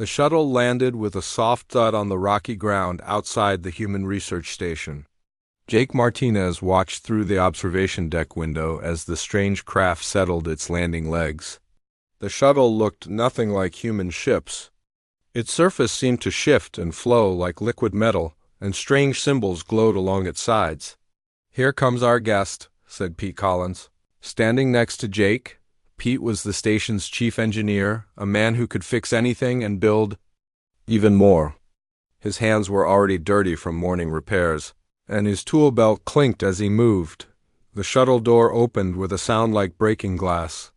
The shuttle landed with a soft thud on the rocky ground outside the human research station. Jake Martinez watched through the observation deck window as the strange craft settled its landing legs. The shuttle looked nothing like human ships. Its surface seemed to shift and flow like liquid metal, and strange symbols glowed along its sides. "Here comes our guest," said Pete Collins. Standing next to Jake, Pete was the station's chief engineer, a man who could fix anything and build even more. His hands were already dirty from morning repairs, and his tool belt clinked as he moved. The shuttle door opened with a sound like breaking glass.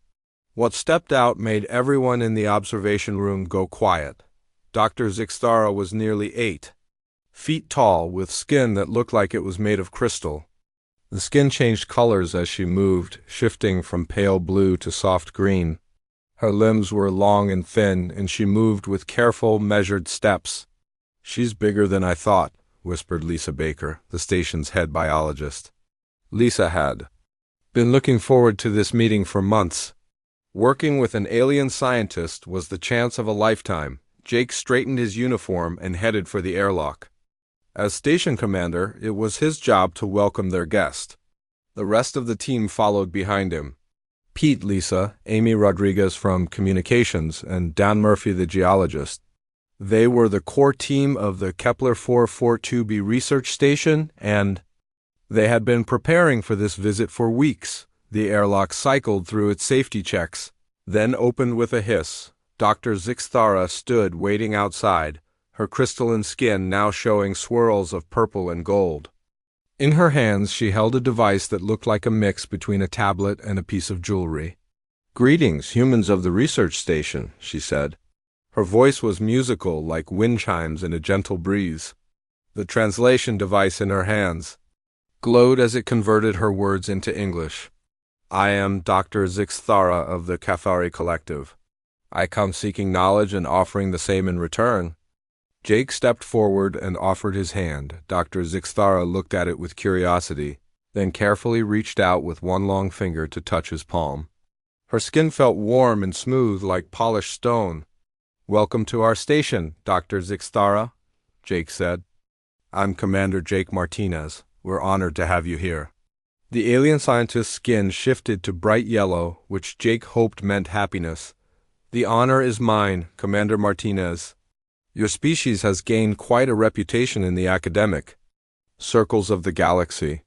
What stepped out made everyone in the observation room go quiet. Dr. Zixthara was nearly 8 feet tall, with skin that looked like it was made of crystal. The skin changed colors as she moved, shifting from pale blue to soft green. Her limbs were long and thin, and she moved with careful, measured steps. "She's bigger than I thought," whispered Lisa Baker, the station's head biologist. Lisa had been looking forward to this meeting for months. Working with an alien scientist was the chance of a lifetime. Jake straightened his uniform and headed for the airlock. As station commander, it was his job to welcome their guest. The rest of the team followed behind him. Pete, Lisa, Amy Rodriguez from Communications, and Dan Murphy, the geologist. They were the core team of the Kepler 442b research station, and they had been preparing for this visit for weeks. The airlock cycled through its safety checks, then opened with a hiss. Dr. Zixthara stood waiting outside, her crystalline skin now showing swirls of purple and gold. In her hands she held a device that looked like a mix between a tablet and a piece of jewelry. "Greetings, humans of the research station," she said. Her voice was musical, like wind chimes in a gentle breeze. The translation device in her hands glowed as it converted her words into English. "I am Dr. Zixthara of the Cathari Collective. I come seeking knowledge and offering the same in return." Jake stepped forward and offered his hand. Dr. Zixthara looked at it with curiosity, then carefully reached out with one long finger to touch his palm. Her skin felt warm and smooth like polished stone. "Welcome to our station, Dr. Zixthara," Jake said. "I'm Commander Jake Martinez. We're honored to have you here." The alien scientist's skin shifted to bright yellow, which Jake hoped meant happiness. "The honor is mine, Commander Martinez. Your species has gained quite a reputation in the academic circles of the galaxy.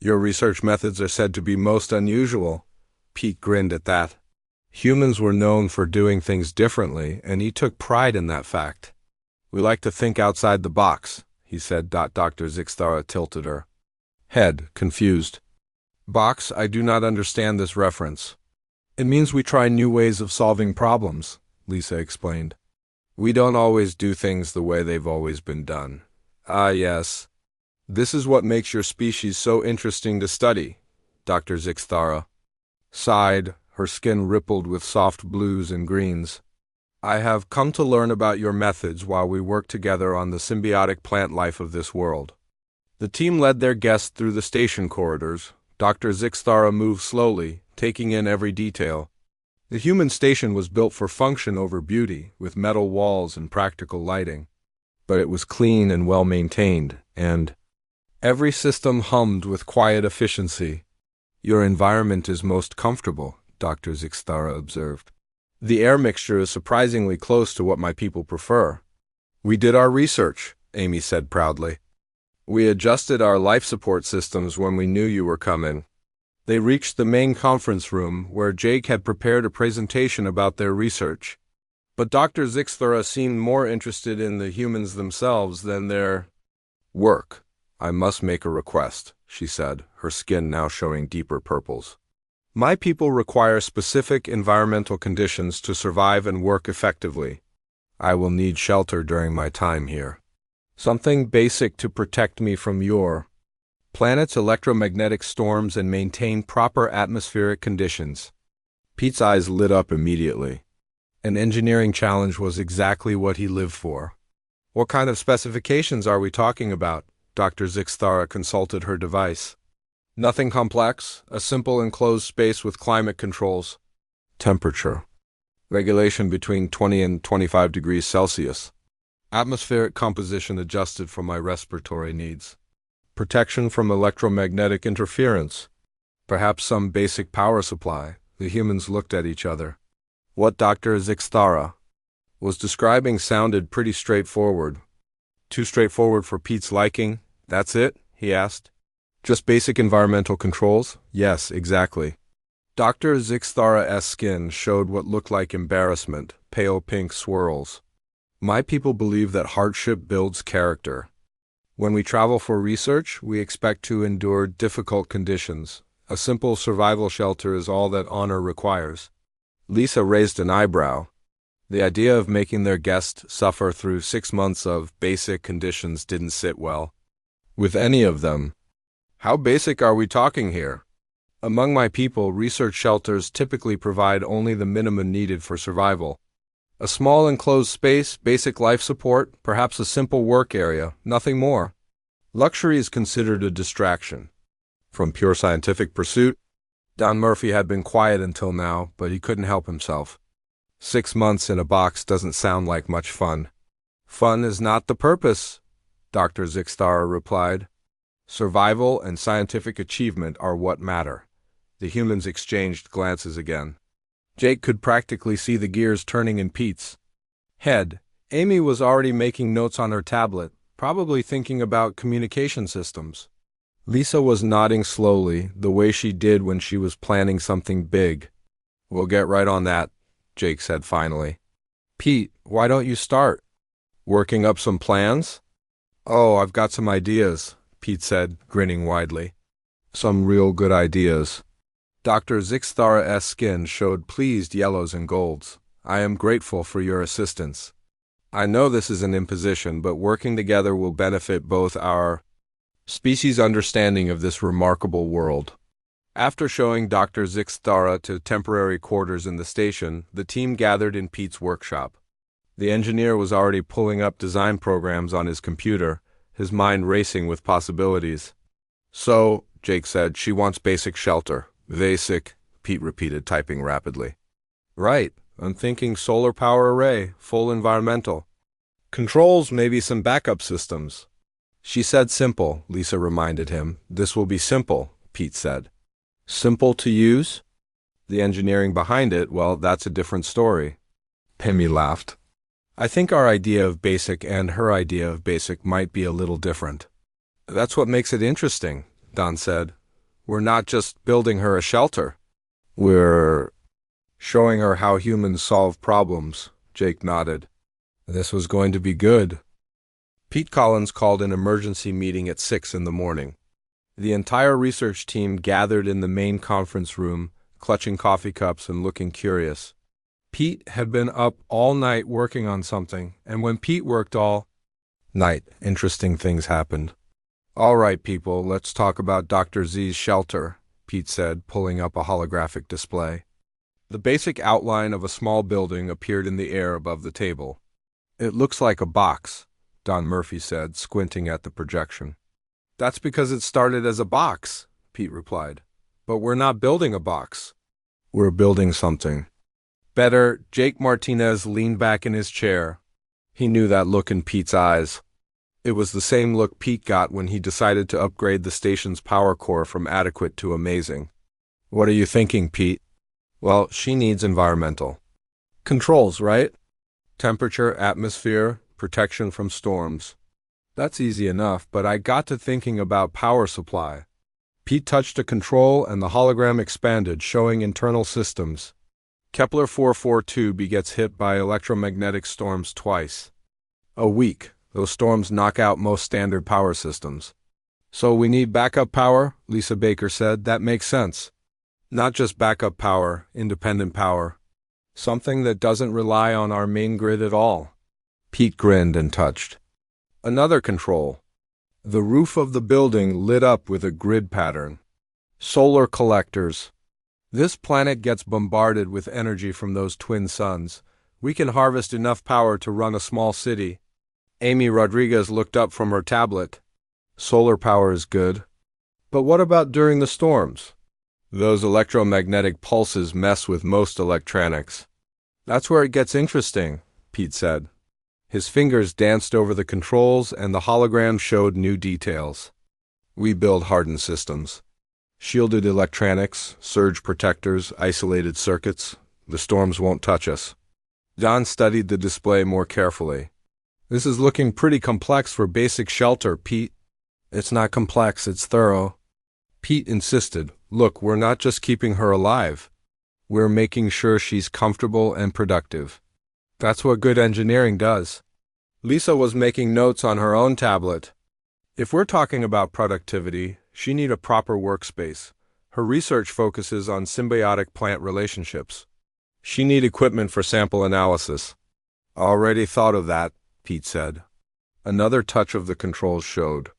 Your research methods are said to be most unusual." Pete grinned at that. Humans were known for doing things differently, and he took pride in that fact. "We like to think outside the box," he said. Dr. Zixthara tilted her head, confused. "Box, I do not understand this reference." "It means we try new ways of solving problems," Lisa explained. "We don't always do things the way they've always been done." "Ah, yes. This is what makes your species so interesting to study," Dr. Zixthara sighed. Her skin rippled with soft blues and greens. "I have come to learn about your methods while we work together on the symbiotic plant life of this world." The team led their guest through the station corridors. Dr. Zixthara moved slowly, taking in every detail. The human station was built for function over beauty, with metal walls and practical lighting. But it was clean and well-maintained, and every system hummed with quiet efficiency. "Your environment is most comfortable," Dr. Zixthara observed. "The air mixture is surprisingly close to what my people prefer." "We did our research," Amy said proudly. "We adjusted our life support systems when we knew you were coming." They reached the main conference room, where Jake had prepared a presentation about their research. But Dr. Zixthara seemed more interested in the humans themselves than their work. "I must make a request," she said, her skin now showing deeper purples. "My people require specific environmental conditions to survive and work effectively. I will need shelter during my time here. Something basic to protect me from your planet's electromagnetic storms and maintain proper atmospheric conditions." Pete's eyes lit up immediately. An engineering challenge was exactly what he lived for. "What kind of specifications are we talking about?" Dr. Zixthara consulted her device. "Nothing complex, a simple enclosed space with climate controls." "Temperature," Regulation between 20 and 25 degrees Celsius. Atmospheric composition adjusted for my respiratory needs. Protection from electromagnetic interference. Perhaps some basic power supply. The humans looked at each other. What Dr. Zixtara was describing sounded pretty straightforward. Too straightforward for Pete's liking? That's it? He asked. Just basic environmental controls? Yes, exactly. Dr. Zixtara's skin showed what looked like embarrassment, pale pink swirls. My people believe that hardship builds character. When we travel for research, we expect to endure difficult conditions. A simple survival shelter is all that honor requires. Lisa raised an eyebrow. The idea of making their guest suffer through 6 months of basic conditions didn't sit well with any of them. How basic are we talking here? Among my people, research shelters typically provide only the minimum needed for survival. A small enclosed space, basic life support, perhaps a simple work area, nothing more. Luxury is considered a distraction. From pure scientific pursuit, Don Murphy had been quiet until now, but he couldn't help himself. 6 months in a box doesn't sound like much fun. Fun is not the purpose, Dr. Zixtara replied. Survival and scientific achievement are what matter. The humans exchanged glances again. Jake could practically see the gears turning in Pete's head. Amy was already making notes on her tablet, probably thinking about communication systems. Lisa was nodding slowly, the way she did when she was planning something big. We'll get right on that, Jake said finally. Pete, why don't you start? Working up some plans? Oh, I've got some ideas, Pete said, grinning widely. Some real good ideas. Dr. Zixtara's skin showed pleased yellows and golds. I am grateful for your assistance. I know this is an imposition, but working together will benefit both our species' understanding of this remarkable world. After showing Dr. Zixtara to temporary quarters in the station, the team gathered in Pete's workshop. The engineer was already pulling up design programs on his computer, his mind racing with possibilities. So, Jake said, she wants basic shelter. Basic, Pete repeated, typing rapidly. Right, I'm thinking solar power array, full environmental. Controls, maybe some backup systems. She said simple, Lisa reminded him. This will be simple, Pete said. Simple to use? The engineering behind it, well, that's a different story. Pemmy laughed. I think our idea of basic and her idea of basic might be a little different. That's what makes it interesting, Don said. We're not just building her a shelter. We're showing her how humans solve problems, Jake nodded. This was going to be good. Pete Collins called an emergency meeting at 6 in the morning. The entire research team gathered in the main conference room, clutching coffee cups and looking curious. Pete had been up all night working on something, and when Pete worked all night, interesting things happened. All right, people, let's talk about Dr. Z's shelter, Pete said, pulling up a holographic display. The basic outline of a small building appeared in the air above the table. It looks like a box, Don Murphy said, squinting at the projection. That's because it started as a box, Pete replied. But we're not building a box. We're building something. Better, Jake Martinez leaned back in his chair. He knew that look in Pete's eyes. It was the same look Pete got when he decided to upgrade the station's power core from adequate to amazing. What are you thinking, Pete? Well, she needs environmental controls, right? Temperature, atmosphere, protection from storms. That's easy enough, but I got to thinking about power supply. Pete touched a control and the hologram expanded, showing internal systems. Kepler 442b gets hit by electromagnetic storms twice a week. Those storms knock out most standard power systems. So we need backup power, Lisa Baker said. That makes sense. Not just backup power, independent power. Something that doesn't rely on our main grid at all. Pete grinned and touched another control. The roof of the building lit up with a grid pattern. Solar collectors. This planet gets bombarded with energy from those twin suns. We can harvest enough power to run a small city. Amy Rodriguez looked up from her tablet. Solar power is good. But what about during the storms? Those electromagnetic pulses mess with most electronics. That's where it gets interesting, Pete said. His fingers danced over the controls and the hologram showed new details. We build hardened systems. Shielded electronics, surge protectors, isolated circuits. The storms won't touch us. Don studied the display more carefully. This is looking pretty complex for basic shelter, Pete. It's not complex, it's thorough. Pete insisted. Look, we're not just keeping her alive. We're making sure she's comfortable and productive. That's what good engineering does. Lisa was making notes on her own tablet. If we're talking about productivity, she needs a proper workspace. Her research focuses on symbiotic plant relationships. She needs equipment for sample analysis. Already thought of that, Pete said. Another touch of the controls showed.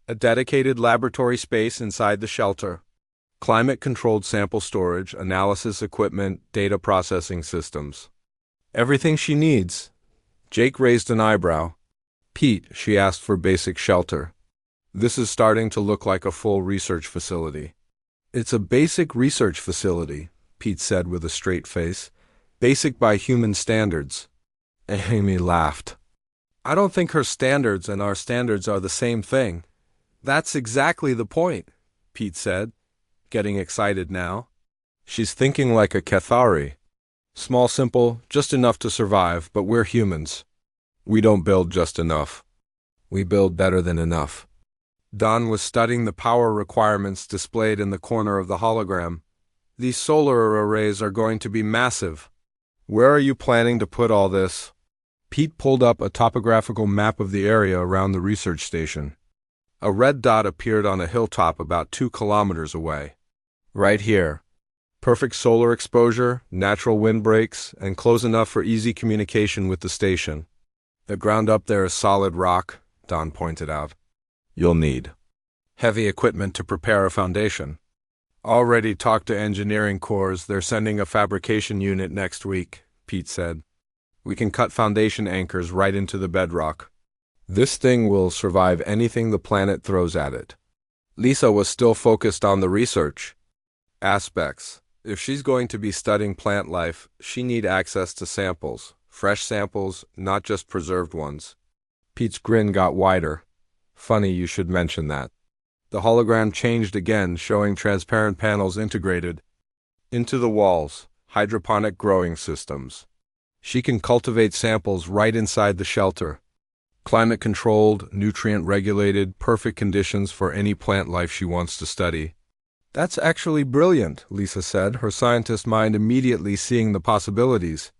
A dedicated laboratory space inside the shelter. Climate-controlled sample storage, analysis equipment, data processing systems. Everything she needs. Jake raised an eyebrow. Pete, she asked for basic shelter. This is starting to look like a full research facility. It's a basic research facility, Pete said with a straight face. Basic by human standards. Amy laughed. I don't think her standards and our standards are the same thing. That's exactly the point, Pete said, getting excited now. She's thinking like a Cathari. Small, simple, just enough to survive, but we're humans. We don't build just enough. We build better than enough. Don was studying the power requirements displayed in the corner of the hologram. These solar arrays are going to be massive. Where are you planning to put all this? Pete pulled up a topographical map of the area around the research station. A red dot appeared on a hilltop about 2 kilometers away. Right here. Perfect solar exposure, natural windbreaks, and close enough for easy communication with the station. The ground up there is solid rock, Don pointed out. You'll need heavy equipment to prepare a foundation. Already talked to engineering cores, they're sending a fabrication unit next week, Pete said. We can cut foundation anchors right into the bedrock. This thing will survive anything the planet throws at it. Lisa was still focused on the research aspects. If she's going to be studying plant life, she needs access to samples, fresh samples, not just preserved ones. Pete's grin got wider. Funny you should mention that. The hologram changed again, showing transparent panels integrated into the walls, hydroponic growing systems. She can cultivate samples right inside the shelter. Climate-controlled, nutrient-regulated, perfect conditions for any plant life she wants to study. That's actually brilliant, Lisa said, her scientist mind immediately seeing the possibilities.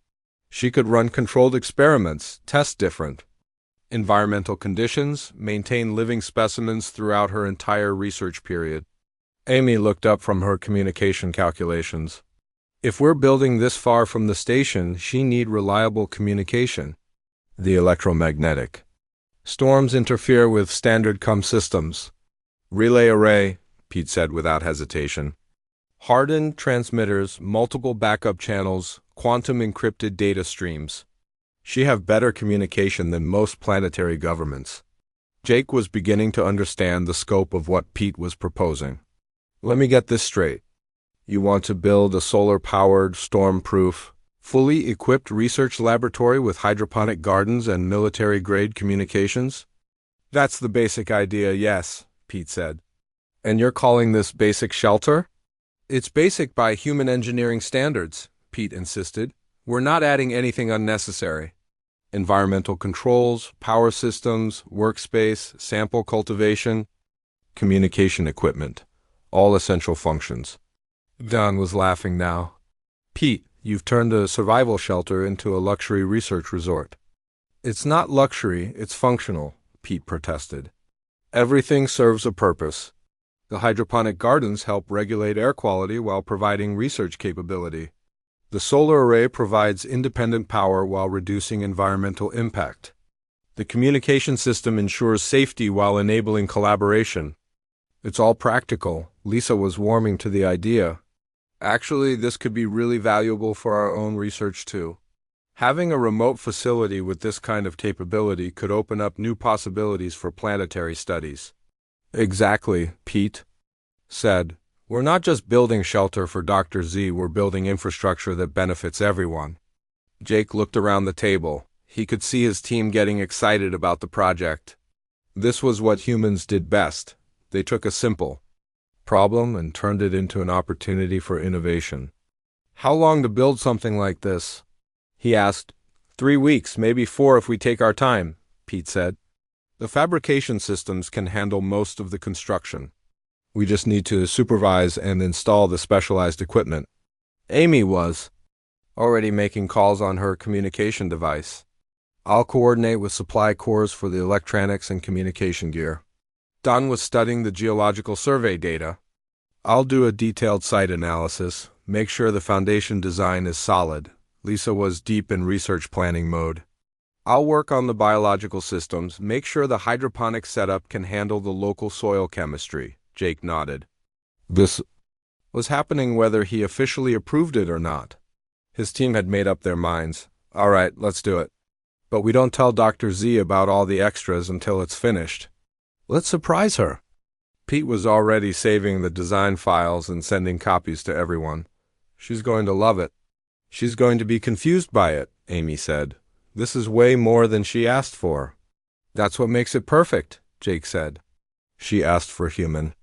She could run controlled experiments, test different environmental conditions, maintain living specimens throughout her entire research period. Amy looked up from her communication calculations. If we're building this far from the station, she need reliable communication. The electromagnetic storms interfere with standard COM systems. Relay array, Pete said without hesitation. Hardened transmitters, multiple backup channels, quantum encrypted data streams. She have better communication than most planetary governments. Jake was beginning to understand the scope of what Pete was proposing. Let me get this straight. You want to build a solar-powered, storm-proof, fully equipped research laboratory with hydroponic gardens and military-grade communications? That's the basic idea, yes, Pete said. And you're calling this basic shelter? It's basic by human engineering standards, Pete insisted. We're not adding anything unnecessary. Environmental controls, power systems, workspace, sample cultivation, communication equipment, all essential functions. Don was laughing now. Pete, you've turned a survival shelter into a luxury research resort. It's not luxury, it's functional, Pete protested. Everything serves a purpose. The hydroponic gardens help regulate air quality while providing research capability. The solar array provides independent power while reducing environmental impact. The communication system ensures safety while enabling collaboration. It's all practical. Lisa was warming to the idea. Actually, this could be really valuable for our own research too. Having a remote facility with this kind of capability could open up new possibilities for planetary studies. Exactly, Pete said. We're not just building shelter for Dr. Z, we're building infrastructure that benefits everyone. Jake looked around the table. He could see his team getting excited about the project. This was what humans did best. They took a simple problem and turned it into an opportunity for innovation. "How long to build something like this?" he asked. 3 weeks, maybe 4 if we take our time," Pete said. "The fabrication systems can handle most of the construction. We just need to supervise and install the specialized equipment." Amy was already making calls on her communication device. "I'll coordinate with supply cores for the electronics and communication gear." Don was studying the geological survey data. "I'll do a detailed site analysis, make sure the foundation design is solid." Lisa was deep in research planning mode. "I'll work on the biological systems, make sure the hydroponic setup can handle the local soil chemistry." Jake nodded. This was happening whether he officially approved it or not. His team had made up their minds. "All right, let's do it. But we don't tell Dr. Z about all the extras until it's finished. Let's surprise her." Pete was already saving the design files and sending copies to everyone. "She's going to love it." "She's going to be confused by it," Amy said. "This is way more than she asked for." "That's what makes it perfect," Jake said. "She asked for human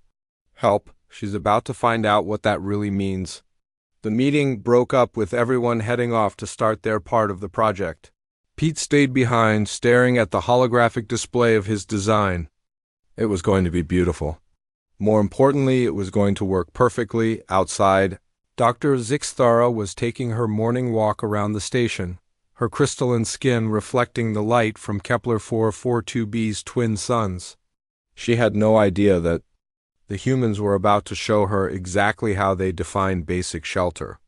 help. She's about to find out what that really means." The meeting broke up with everyone heading off to start their part of the project. Pete stayed behind, staring at the holographic display of his design. It was going to be beautiful. More importantly, it was going to work perfectly outside. Dr. Zixthara was taking her morning walk around the station, her crystalline skin reflecting the light from Kepler 442b's twin suns. She had no idea that the humans were about to show her exactly how they define basic shelter.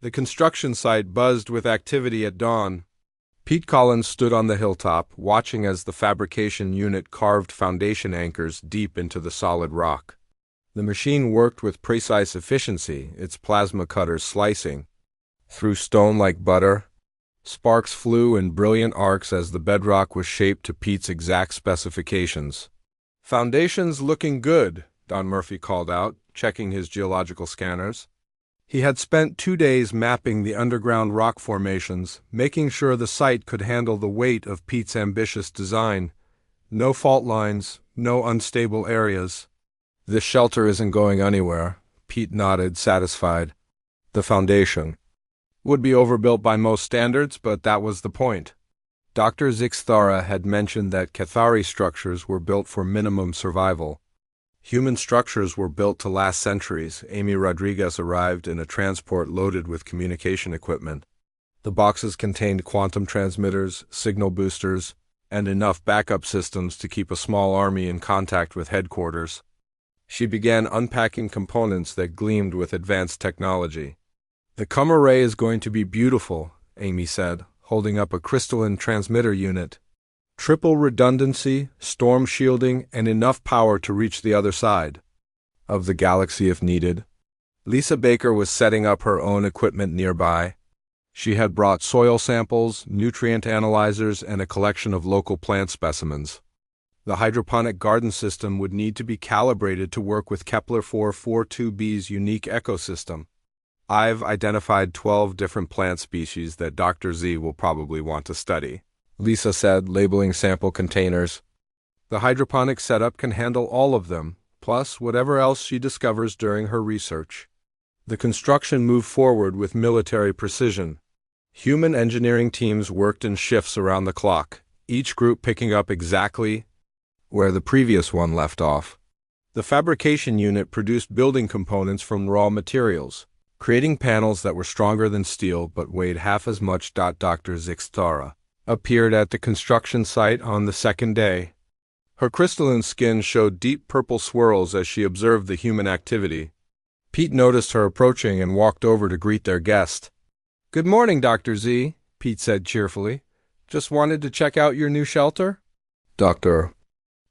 The construction site buzzed with activity at dawn. Pete Collins stood on the hilltop, watching as the fabrication unit carved foundation anchors deep into the solid rock. The machine worked with precise efficiency, its plasma cutters slicing through stone like butter. Sparks flew in brilliant arcs as the bedrock was shaped to Pete's exact specifications. "Foundation's looking good," Don Murphy called out, checking his geological scanners. He had spent 2 days mapping the underground rock formations, making sure the site could handle the weight of Pete's ambitious design. No fault lines, no unstable areas. "This shelter isn't going anywhere," Pete nodded, satisfied. The foundation would be overbuilt by most standards, but that was the point. Dr. Zixthara had mentioned that Cathari structures were built for minimum survival. Human structures were built to last centuries. Amy Rodriguez arrived in a transport loaded with communication equipment. The boxes contained quantum transmitters, signal boosters, and enough backup systems to keep a small army in contact with headquarters. She began unpacking components that gleamed with advanced technology. "The Cum array is going to be beautiful," Amy said, holding up a crystalline transmitter unit. "Triple redundancy, storm shielding, and enough power to reach the other side of the galaxy if needed." Lisa Baker was setting up her own equipment nearby. She had brought soil samples, nutrient analyzers, and a collection of local plant specimens. The hydroponic garden system would need to be calibrated to work with Kepler 442b's unique ecosystem. "I've identified 12 different plant species that Dr. Z will probably want to study," Lisa said, labeling sample containers. "The hydroponic setup can handle all of them, plus whatever else she discovers during her research." The construction moved forward with military precision. Human engineering teams worked in shifts around the clock, each group picking up exactly where the previous one left off. The fabrication unit produced building components from raw materials, creating panels that were stronger than steel but weighed half as much. Dr. Zixthara appeared at the construction site on the second day. Her crystalline skin showed deep purple swirls as she observed the human activity. Pete noticed her approaching and walked over to greet their guest. "Good morning, Dr. Z," Pete said cheerfully. "Just wanted to check out your new shelter?" Dr.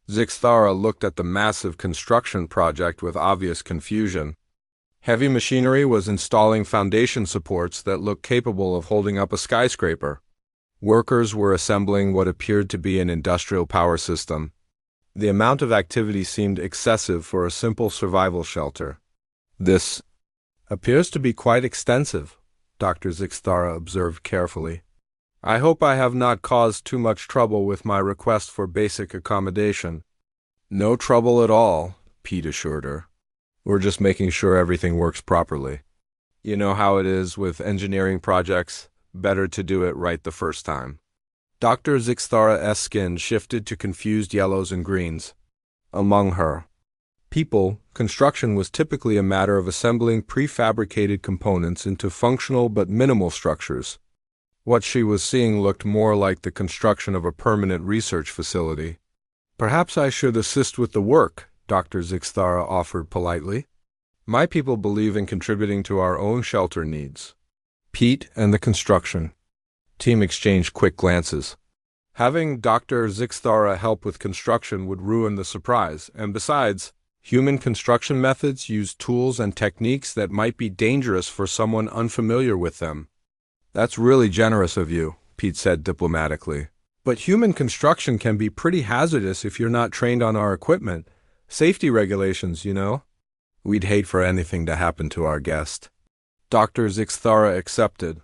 Zixthara looked at the massive construction project with obvious confusion. Heavy machinery was installing foundation supports that looked capable of holding up a skyscraper. Workers were assembling what appeared to be an industrial power system. The amount of activity seemed excessive for a simple survival shelter. "This appears to be quite extensive," Dr. Zixthara observed carefully. I hope I have not caused too much trouble with my request for basic accommodation. No trouble at all, Pete assured her. We're just making sure everything works properly. You know how it is with engineering projects, better to do it right the first time. Dr. Zixthara's skin shifted to confused yellows and greens. Among her people, construction was typically a matter of assembling prefabricated components into functional but minimal structures. What she was seeing looked more like the construction of a permanent research facility. Perhaps I should assist with the work, Dr. Zixthara offered politely. My people believe in contributing to our own shelter needs. Pete and the construction team exchanged quick glances. Having Dr. Zixthara help with construction would ruin the surprise, and besides, human construction methods use tools and techniques that might be dangerous for someone unfamiliar with them. That's really generous of you, Pete said diplomatically. But human construction can be pretty hazardous if you're not trained on our equipment. Safety regulations, you know. We'd hate for anything to happen to our guest. Dr. Zixthara accepted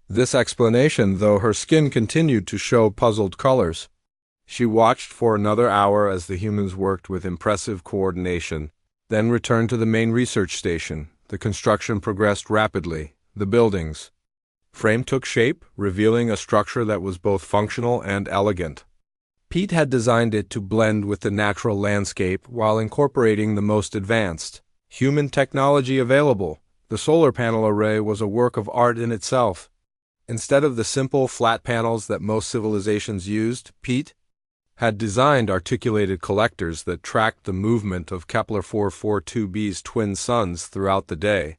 this explanation, though her skin continued to show puzzled colors. She watched for another hour as the humans worked with impressive coordination, then returned to the main research station. The construction progressed rapidly. The building's frame took shape, revealing a structure that was both functional and elegant. Pete had designed it to blend with the natural landscape while incorporating the most advanced human technology available. The solar panel array was a work of art in itself. Instead of the simple, flat panels that most civilizations used, Pete had designed articulated collectors that tracked the movement of Kepler 442b's twin suns throughout the day.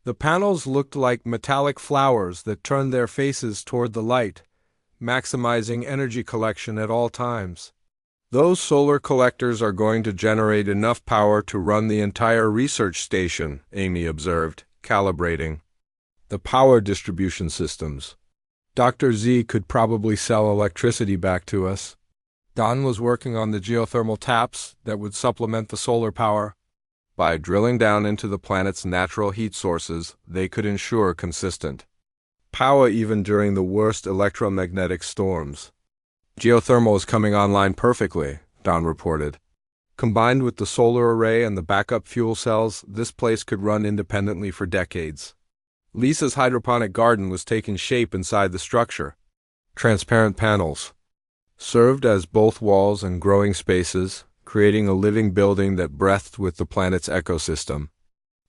The panels looked like metallic flowers that turned their faces toward the light, maximizing energy collection at all times. Those solar collectors are going to generate enough power to run the entire research station, Amy observed, calibrating the power distribution systems. Dr. Z could probably sell electricity back to us. Don was working on the geothermal taps that would supplement the solar power. By drilling down into the planet's natural heat sources, they could ensure consistent power even during the worst electromagnetic storms. Geothermal is coming online perfectly, Don reported. Combined with the solar array and the backup fuel cells, this place could run independently for decades. Lisa's hydroponic garden was taking shape inside the structure. Transparent panels served as both walls and growing spaces, creating a living building that breathed with the planet's ecosystem.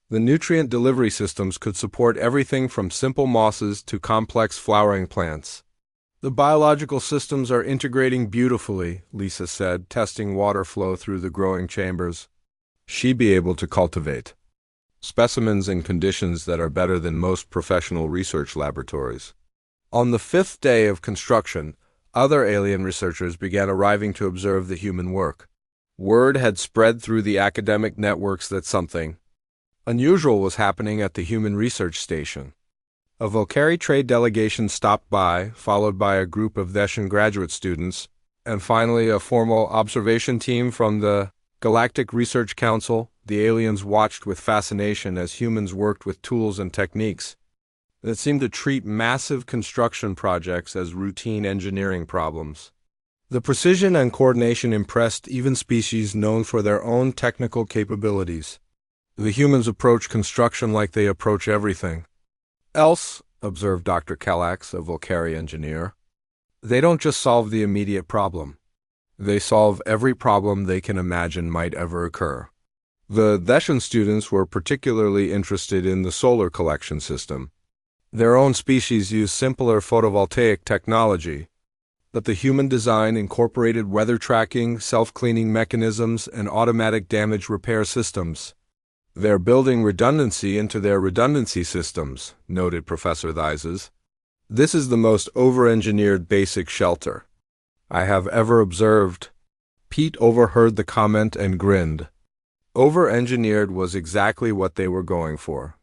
The nutrient delivery systems could support everything from simple mosses to complex flowering plants. The biological systems are integrating beautifully, Lisa said, testing water flow through the growing chambers. She'd be able to cultivate specimens in conditions that are better than most professional research laboratories. On the 5th day of construction, other alien researchers began arriving to observe the human work. Word had spread through the academic networks that something unusual was happening at the Human Research Station. A Volcari trade delegation stopped by, followed by a group of Theshan graduate students, and finally a formal observation team from the Galactic Research Council. The aliens watched with fascination as humans worked with tools and techniques that seemed to treat massive construction projects as routine engineering problems. The precision and coordination impressed even species known for their own technical capabilities. The humans approach construction like they approach everything else, observed Dr. Kallax, a Volcari engineer. They don't just solve the immediate problem. They solve every problem they can imagine might ever occur. The Theshan students were particularly interested in the solar collection system. Their own species used simpler photovoltaic technology, but the human design incorporated weather tracking, self-cleaning mechanisms, and automatic damage repair systems. They're building redundancy into their redundancy systems, noted Professor Theises. This is the most over-engineered basic shelter I have ever observed. Pete overheard the comment and grinned. Over-engineered was exactly what they were going for.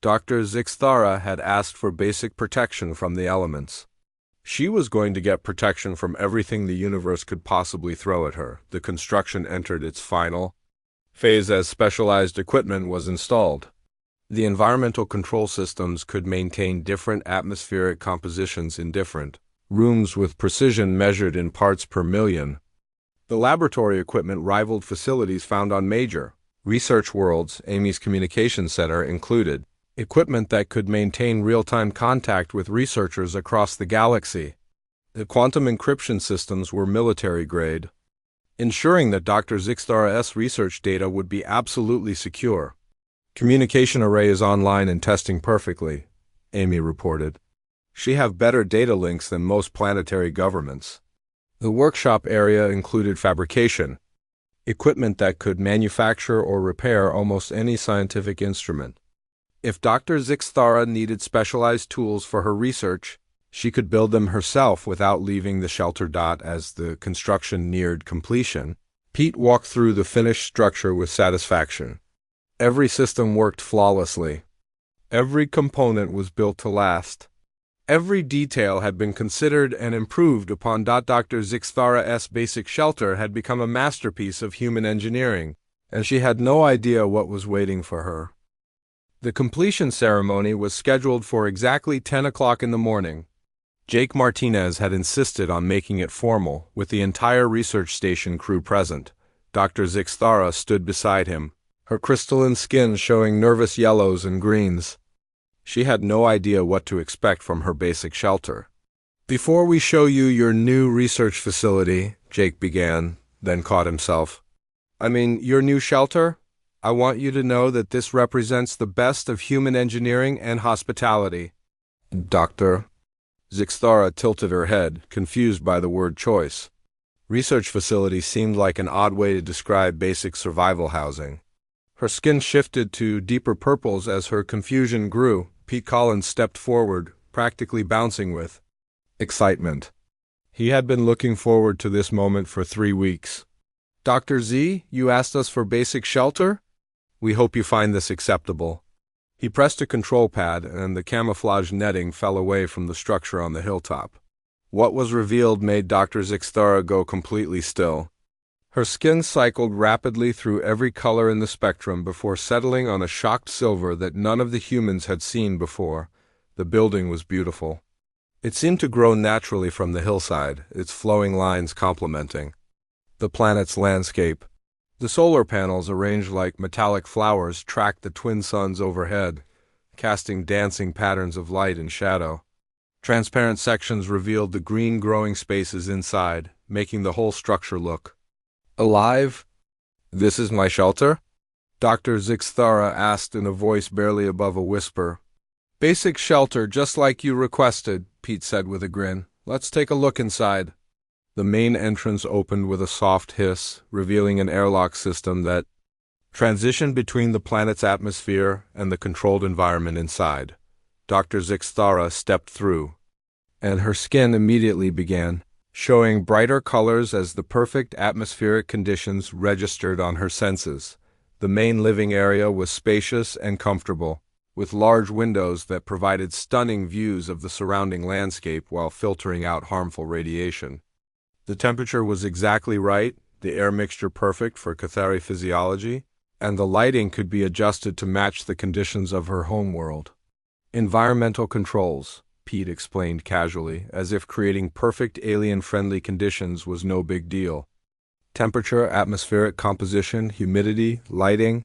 Dr. Zixthara had asked for basic protection from the elements. She was going to get protection from everything the universe could possibly throw at her. The construction entered its final phase as specialized equipment was installed. The environmental control systems could maintain different atmospheric compositions in different rooms with precision measured in parts per million. The laboratory equipment rivaled facilities found on major research worlds. Amy's communication center included equipment that could maintain real-time contact with researchers across the galaxy. The quantum encryption systems were military-grade, ensuring that Dr. Zixthara's research data would be absolutely secure. Communication array is online and testing perfectly, Amy reported. She have better data links than most planetary governments. The workshop area included fabrication, equipment that could manufacture or repair almost any scientific instrument. If Dr. Zixthara needed specialized tools for her research, she could build them herself without leaving the shelter. As the construction neared completion, Pete walked through the finished structure with satisfaction. Every system worked flawlessly. Every component was built to last. Every detail had been considered and improved upon. Dr. Zixthara's basic shelter had become a masterpiece of human engineering, and she had no idea what was waiting for her. The completion ceremony was scheduled for exactly 10 o'clock in the morning. Jake Martinez had insisted on making it formal, with the entire research station crew present. Dr. Zixthara stood beside him, her crystalline skin showing nervous yellows and greens. She had no idea what to expect from her basic shelter. "Before we show you your new research facility," Jake began, then caught himself. Your new shelter? I want you to know that this represents the best of human engineering and hospitality." "Doctor?" Zixthara tilted her head, confused by the word choice. Research facility seemed like an odd way to describe basic survival housing. Her skin shifted to deeper purples as her confusion grew. Pete Collins stepped forward, practically bouncing with excitement. He had been looking forward to this moment for 3 weeks. "Dr. Z, you asked us for basic shelter? We hope you find this acceptable." He pressed a control pad, and the camouflage netting fell away from the structure on the hilltop. What was revealed made Dr. Zixthara go completely still. Her skin cycled rapidly through every color in the spectrum before settling on a shocked silver that none of the humans had seen before. The building was beautiful. It seemed to grow naturally from the hillside, its flowing lines complementing the planet's landscape. The solar panels, arranged like metallic flowers, tracked the twin suns overhead, casting dancing patterns of light and shadow. Transparent sections revealed the green growing spaces inside, making the whole structure look alive. "This is my shelter?" Dr. Zixthara asked in a voice barely above a whisper. "Basic shelter, just like you requested," Pete said with a grin. "Let's take a look inside." The main entrance opened with a soft hiss, revealing an airlock system that transitioned between the planet's atmosphere and the controlled environment inside. Dr. Zixthara stepped through, and her skin immediately began showing brighter colors as the perfect atmospheric conditions registered on her senses. The main living area was spacious and comfortable, with large windows that provided stunning views of the surrounding landscape while filtering out harmful radiation. The temperature was exactly right, the air mixture perfect for Cathari physiology, and the lighting could be adjusted to match the conditions of her homeworld. "Environmental controls," Pete explained casually, as if creating perfect alien-friendly conditions was no big deal. "Temperature, atmospheric composition, humidity, lighting,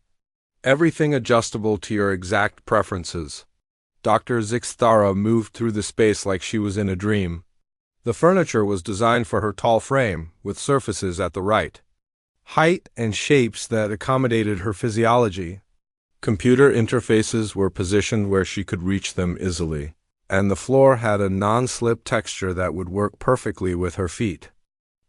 everything adjustable to your exact preferences." Dr. Zixthara moved through the space like she was in a dream. The furniture was designed for her tall frame, with surfaces at the right height and shapes that accommodated her physiology. Computer interfaces were positioned where she could reach them easily, and the floor had a non-slip texture that would work perfectly with her feet.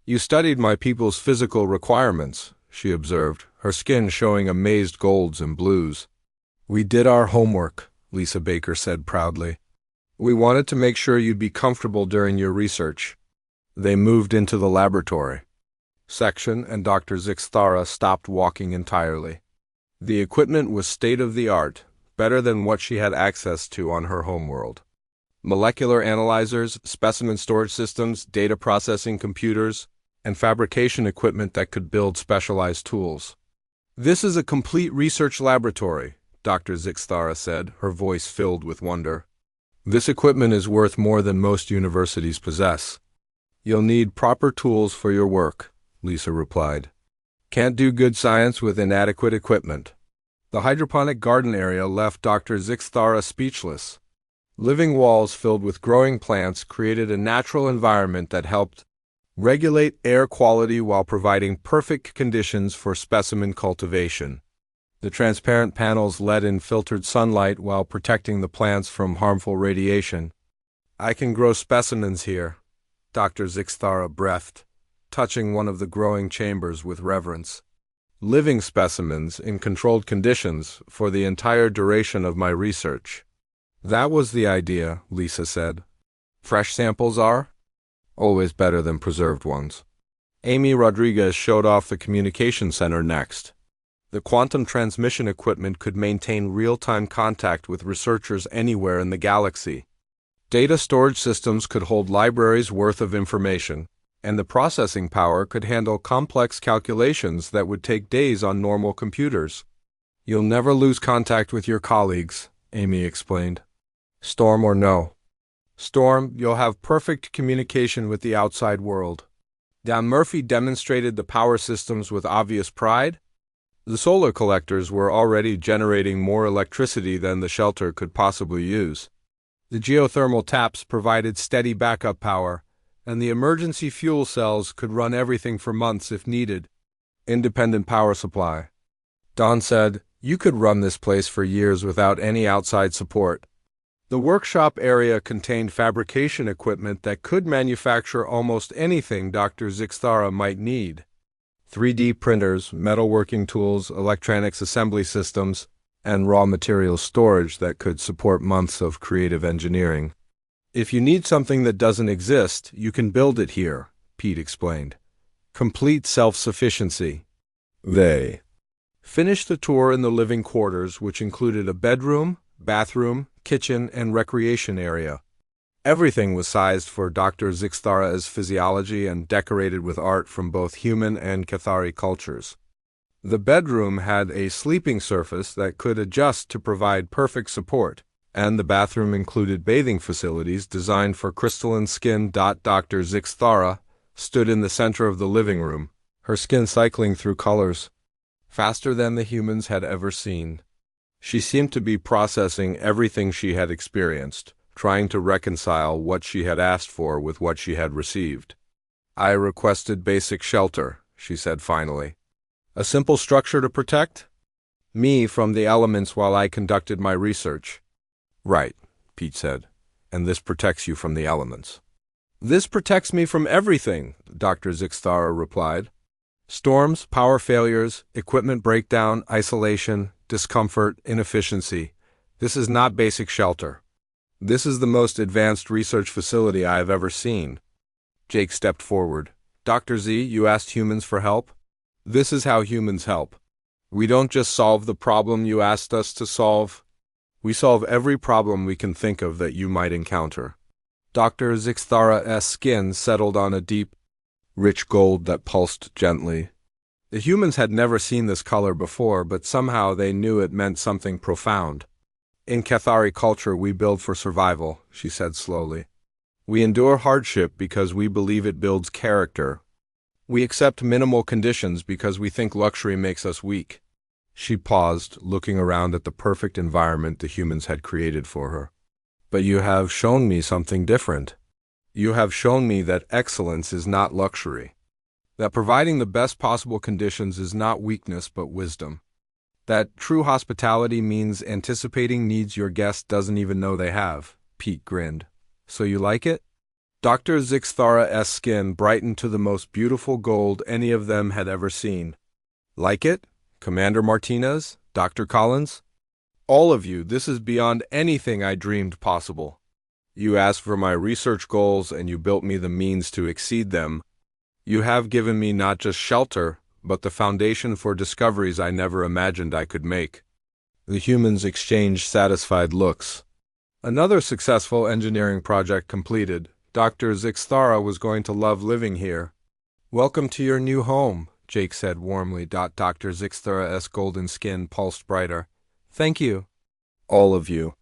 "You studied my people's physical requirements," she observed, her skin showing amazed golds and blues. "We did our homework," Lisa Baker said proudly. "We wanted to make sure you'd be comfortable during your research." They moved into the laboratory section, and Dr. Zixthara stopped walking entirely. The equipment was state-of-the-art, better than what she had access to on her homeworld. Molecular analyzers, specimen storage systems, data processing computers, and fabrication equipment that could build specialized tools. "This is a complete research laboratory," Dr. Zixthara said, her voice filled with wonder. This equipment is worth more than most universities possess. You'll need proper tools for your work, Lisa replied. Can't do good science with inadequate equipment. The hydroponic garden area left Dr. Zixthara speechless. Living walls filled with growing plants created a natural environment that helped regulate air quality while providing perfect conditions for specimen cultivation. The transparent panels let in filtered sunlight while protecting the plants from harmful radiation. I can grow specimens here, Dr. Zixthara breathed, touching one of the growing chambers with reverence. Living specimens in controlled conditions for the entire duration of my research. That was the idea, Lisa said. Fresh samples are always better than preserved ones. Amy Rodriguez showed off the communication center next. The quantum transmission equipment could maintain real-time contact with researchers anywhere in the galaxy. Data storage systems could hold libraries worth of information, and the processing power could handle complex calculations that would take days on normal computers. You'll never lose contact with your colleagues, Amy explained. Storm or no storm, you'll have perfect communication with the outside world. Dan Murphy demonstrated the power systems with obvious pride. The solar collectors were already generating more electricity than the shelter could possibly use. The geothermal taps provided steady backup power, and the emergency fuel cells could run everything for months if needed. Independent power supply. Don said, you could run this place for years without any outside support. The workshop area contained fabrication equipment that could manufacture almost anything Dr. Zixthara might need. 3D printers, metalworking tools, electronics assembly systems, and raw material storage that could support months of creative engineering. If you need something that doesn't exist, you can build it here, Pete explained. Complete self-sufficiency. They finished the tour in the living quarters, which included a bedroom, bathroom, kitchen, and recreation area. Everything was sized for Dr. Zixthara's physiology and decorated with art from both human and Cathari cultures. The bedroom had a sleeping surface that could adjust to provide perfect support, and the bathroom included bathing facilities designed for crystalline skin. Dr. Zixthara stood in the center of the living room, her skin cycling through colors faster than the humans had ever seen. She seemed to be processing everything she had experienced, trying to reconcile what she had asked for with what she had received. I requested basic shelter, she said finally. A simple structure to protect me from the elements while I conducted my research. Right, Pete said, and this protects you from the elements. This protects me from everything, Dr. Zixthara replied. Storms, power failures, equipment breakdown, isolation, discomfort, inefficiency. This is not basic shelter. This is the most advanced research facility I have ever seen. Jake stepped forward. Dr. Z, you asked humans for help? This is how humans help. We don't just solve the problem you asked us to solve. We solve every problem we can think of that you might encounter. Dr. Zixthara's skin settled on a deep, rich gold that pulsed gently. The humans had never seen this color before, but somehow they knew it meant something profound. In Cathari culture, we build for survival, she said slowly. We endure hardship because we believe it builds character. We accept minimal conditions because we think luxury makes us weak. She paused, looking around at the perfect environment the humans had created for her. But you have shown me something different. You have shown me that excellence is not luxury. That providing the best possible conditions is not weakness but wisdom. That true hospitality means anticipating needs your guest doesn't even know they have. Pete grinned. So you like it? Dr. Zixthara's skin brightened to the most beautiful gold any of them had ever seen. Like it? Commander Martinez? Dr. Collins? All of you, this is beyond anything I dreamed possible. You asked for my research goals and you built me the means to exceed them. You have given me not just shelter, but the foundation for discoveries I never imagined I could make. The humans exchanged satisfied looks. Another successful engineering project completed. Dr. Zixthara was going to love living here. Welcome to your new home, Jake said warmly. Dr. Zixthara's golden skin pulsed brighter. Thank you, all of you.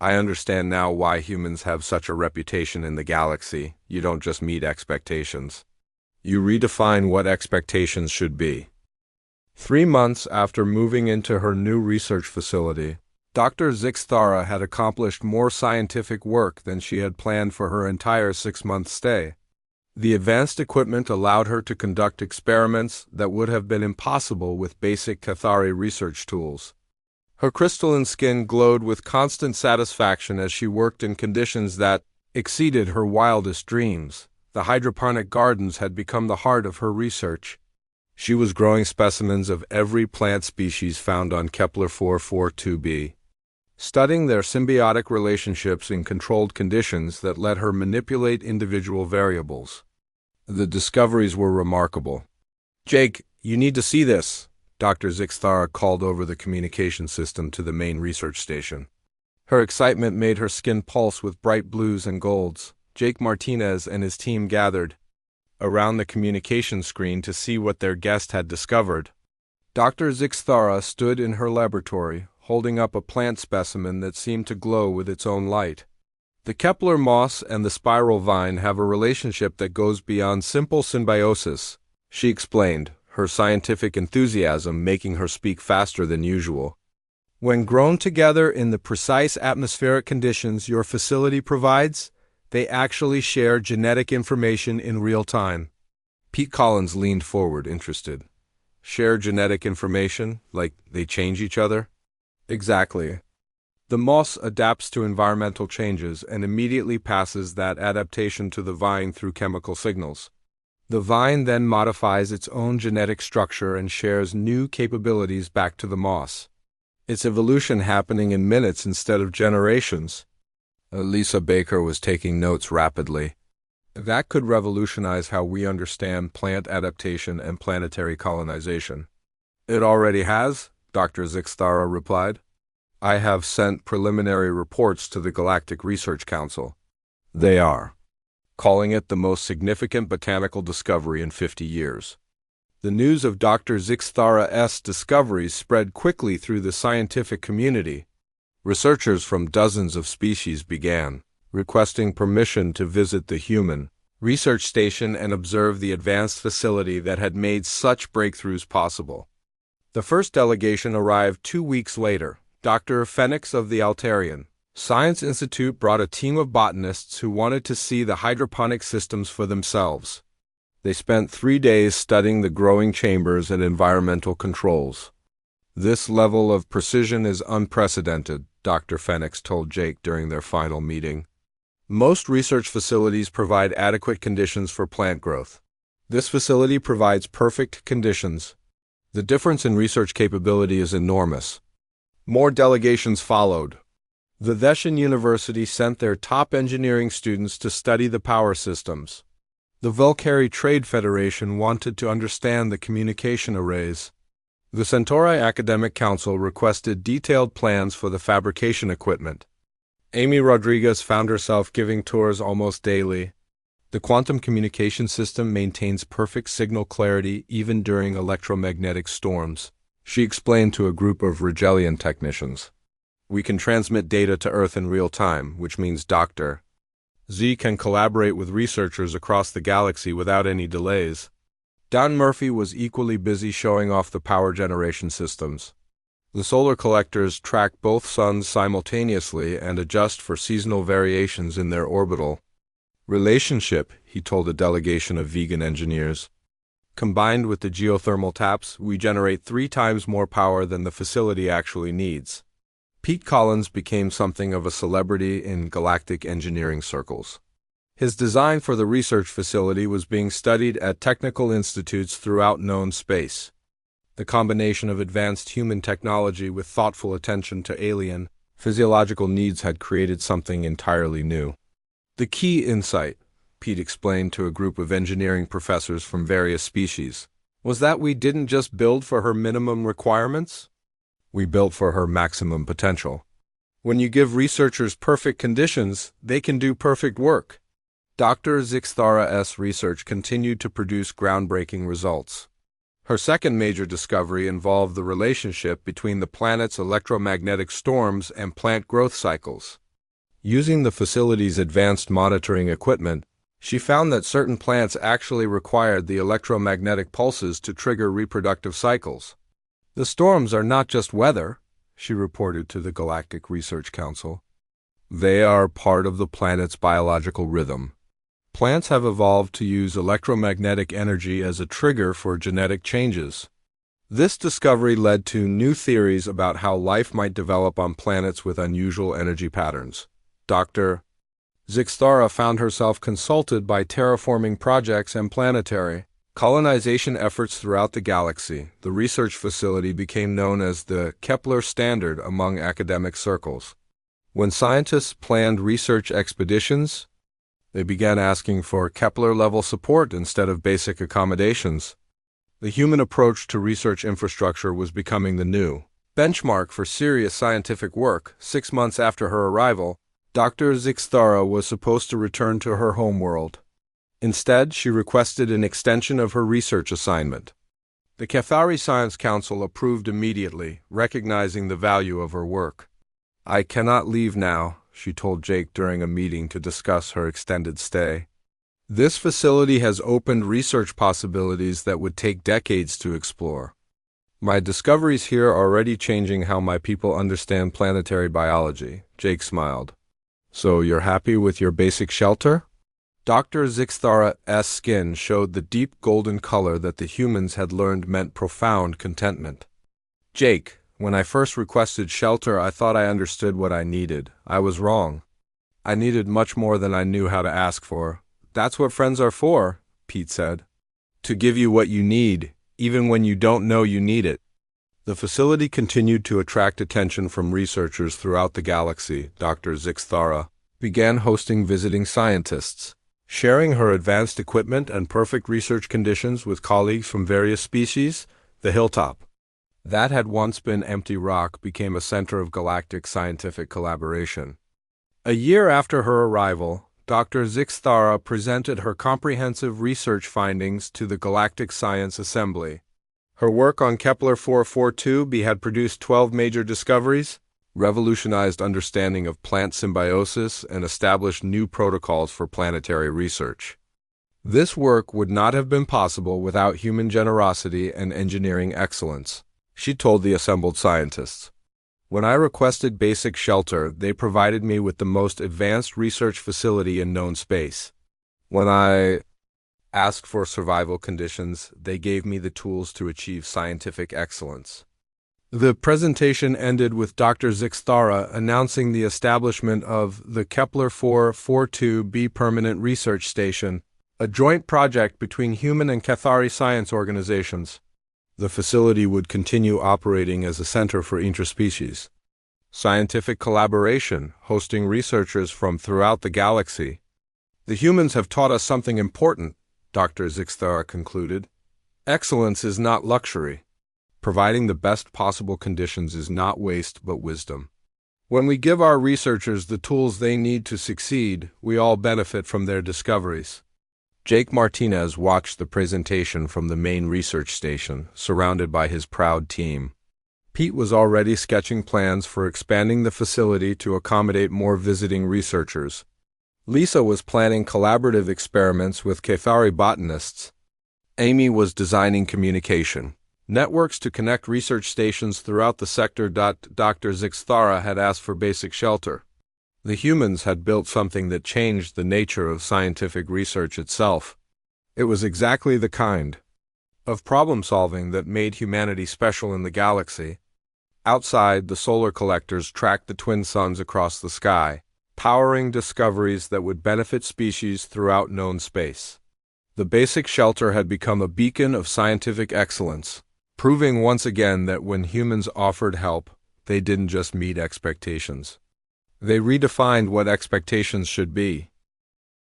I understand now why humans have such a reputation in the galaxy. You don't just meet expectations. You redefine what expectations should be. 3 months after moving into her new research facility, Dr. Zixthara had accomplished more scientific work than she had planned for her entire 6-month stay. The advanced equipment allowed her to conduct experiments that would have been impossible with basic Cathari research tools. Her crystalline skin glowed with constant satisfaction as she worked in conditions that exceeded her wildest dreams. The hydroponic gardens had become the heart of her research. She was growing specimens of every plant species found on Kepler 442b, studying their symbiotic relationships in controlled conditions that let her manipulate individual variables. The discoveries were remarkable. "Jake, you need to see this," Dr. Zixthara called over the communication system to the main research station. Her excitement made her skin pulse with bright blues and golds. Jake Martinez and his team gathered around the communication screen to see what their guest had discovered. Dr. Zixthara stood in her laboratory, holding up a plant specimen that seemed to glow with its own light. The Kepler moss and the spiral vine have a relationship that goes beyond simple symbiosis, she explained, her scientific enthusiasm making her speak faster than usual. When grown together in the precise atmospheric conditions your facility provides, they actually share genetic information in real time. Pete Collins leaned forward, interested. Share genetic information? Like they change each other? Exactly. The moss adapts to environmental changes and immediately passes that adaptation to the vine through chemical signals. The vine then modifies its own genetic structure and shares new capabilities back to the moss. Its evolution happening in minutes instead of generations. Lisa Baker was taking notes rapidly. That could revolutionize how we understand plant adaptation and planetary colonization. It already has, Dr. Zixthara replied. I have sent preliminary reports to the Galactic Research Council. They are calling it the most significant botanical discovery in 50 years. The news of Dr. Zixthara's discoveries spread quickly through the scientific community. Researchers from dozens of species began requesting permission to visit the human research station and observe the advanced facility that had made such breakthroughs possible. The first delegation arrived 2 weeks later. Dr. Phoenix of the Altarian Science Institute brought a team of botanists who wanted to see the hydroponic systems for themselves. They spent 3 days studying the growing chambers and environmental controls. This level of precision is unprecedented, Dr. Phoenix told Jake during their final meeting. Most research facilities provide adequate conditions for plant growth. This facility provides perfect conditions. The difference in research capability is enormous. More delegations followed. The Theshan University sent their top engineering students to study the power systems. The Volcari Trade Federation wanted to understand the communication arrays. The Centauri Academic Council requested detailed plans for the fabrication equipment. Amy Rodriguez found herself giving tours almost daily. The quantum communication system maintains perfect signal clarity even during electromagnetic storms, she explained to a group of Rigelian technicians. We can transmit data to Earth in real time, which means Dr. Z can collaborate with researchers across the galaxy without any delays. Don Murphy was equally busy showing off the power generation systems. The solar collectors track both suns simultaneously and adjust for seasonal variations in their orbital relationship, he told a delegation of vegan engineers. Combined with the geothermal taps, we generate 3 times more power than the facility actually needs. Pete Collins became something of a celebrity in galactic engineering circles. His design for the research facility was being studied at technical institutes throughout known space. The combination of advanced human technology with thoughtful attention to alien, physiological needs had created something entirely new. The key insight, Pete explained to a group of engineering professors from various species, was that we didn't just build for her minimum requirements. We built for her maximum potential. When you give researchers perfect conditions, they can do perfect work. Dr. Zixthara's research continued to produce groundbreaking results. Her second major discovery involved the relationship between the planet's electromagnetic storms and plant growth cycles. Using the facility's advanced monitoring equipment, she found that certain plants actually required the electromagnetic pulses to trigger reproductive cycles. "The storms are not just weather," she reported to the Galactic Research Council. "They are part of the planet's biological rhythm. Plants have evolved to use electromagnetic energy as a trigger for genetic changes." This discovery led to new theories about how life might develop on planets with unusual energy patterns. Dr. Zixthara found herself consulted by terraforming projects and planetary colonization efforts throughout the galaxy. The research facility became known as the Kepler Standard among academic circles. When scientists planned research expeditions, they began asking for Kepler-level support instead of basic accommodations. The human approach to research infrastructure was becoming the new benchmark for serious scientific work. 6 months after her arrival, Dr. Zixthara was supposed to return to her homeworld. Instead, she requested an extension of her research assignment. The Cathari Science Council approved immediately, recognizing the value of her work. "I cannot leave now," she told Jake during a meeting to discuss her extended stay. "This facility has opened research possibilities that would take decades to explore. My discoveries here are already changing how my people understand planetary biology." Jake smiled. "So you're happy with your basic shelter?" Dr. Zixthara's skin showed the deep golden color that the humans had learned meant profound contentment. "Jake, when I first requested shelter, I thought I understood what I needed. I was wrong. I needed much more than I knew how to ask for." "That's what friends are for," Pete said. "To give you what you need, even when you don't know you need it." The facility continued to attract attention from researchers throughout the galaxy. Dr. Zixthara began hosting visiting scientists, sharing her advanced equipment and perfect research conditions with colleagues from various species. The hilltop that had once been empty rock became a center of galactic scientific collaboration. A year after her arrival, Dr. Zixthara presented her comprehensive research findings to the Galactic Science Assembly. Her work on Kepler 442b had produced 12 major discoveries, revolutionized understanding of plant symbiosis, and established new protocols for planetary research. This work would not have been possible without human generosity and engineering excellence, she told the assembled scientists. "When I requested basic shelter, they provided me with the most advanced research facility in known space. When I asked for survival conditions, they gave me the tools to achieve scientific excellence." The presentation ended with Dr. Zixthara announcing the establishment of the Kepler 442b Permanent Research Station, a joint project between human and Cathari science organizations. The facility would continue operating as a center for interspecies scientific collaboration, hosting researchers from throughout the galaxy. "The humans have taught us something important," Dr. Zixthara concluded. "Excellence is not luxury. Providing the best possible conditions is not waste but wisdom. When we give our researchers the tools they need to succeed, we all benefit from their discoveries." Jake Martinez watched the presentation from the main research station, surrounded by his proud team. Pete was already sketching plans for expanding the facility to accommodate more visiting researchers. Lisa was planning collaborative experiments with Cathari botanists. Amy was designing communication networks to connect research stations throughout the sector. Dr. Zixthara had asked for basic shelter. The humans had built something that changed the nature of scientific research itself. It was exactly the kind of problem-solving that made humanity special in the galaxy. Outside, the solar collectors tracked the twin suns across the sky, powering discoveries that would benefit species throughout known space. The basic shelter had become a beacon of scientific excellence, proving once again that when humans offered help, they didn't just meet expectations. They redefined what expectations should be.